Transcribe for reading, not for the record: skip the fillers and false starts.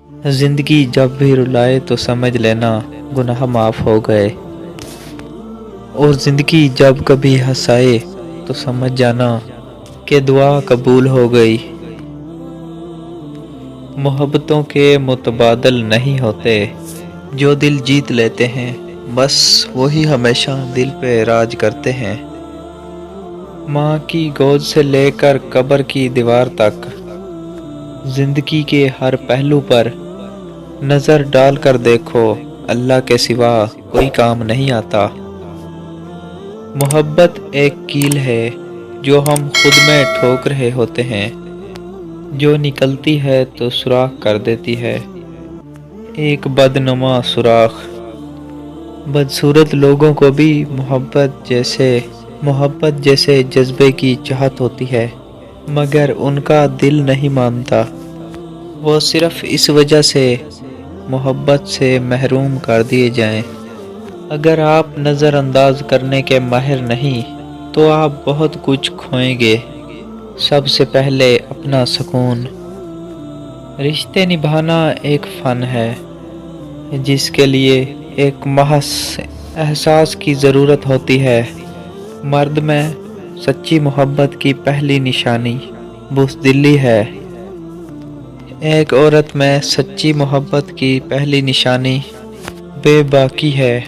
زندگی جب بھی رلائے تو سمجھ لینا گناہ معاف ہو گئے، اور زندگی جب کبھی ہنسائے تو سمجھ جانا کہ دعا قبول ہو گئی۔ محبتوں کے متبادل نہیں ہوتے، جو دل جیت لیتے ہیں بس وہی ہمیشہ دل پہ راج کرتے ہیں۔ ماں کی گود سے لے کر قبر کی دیوار تک، زندگی کے ہر پہلو پر نظر ڈال کر دیکھو، اللہ کے سوا کوئی کام نہیں آتا۔ محبت ایک کیل ہے جو ہم خود میں ٹھوک رہے ہوتے ہیں، جو نکلتی ہے تو سوراخ کر دیتی ہے، ایک بدنما سوراخ۔ بدصورت لوگوں کو بھی محبت جیسے جذبے کی چاہت ہوتی ہے، مگر ان کا دل نہیں مانتا۔ وہ صرف اس وجہ سے محبت سے محروم کر دیے جائیں۔ اگر آپ نظر انداز کرنے کے ماہر نہیں تو آپ بہت کچھ کھوئیں گے، سب سے پہلے اپنا سکون۔ رشتے نبھانا ایک فن ہے جس کے لیے ایک محض احساس کی ضرورت ہوتی ہے۔ مرد میں سچی محبت کی پہلی نشانی بزدلی ہے، ایک عورت میں سچی محبت کی پہلی نشانی بے باکی ہے۔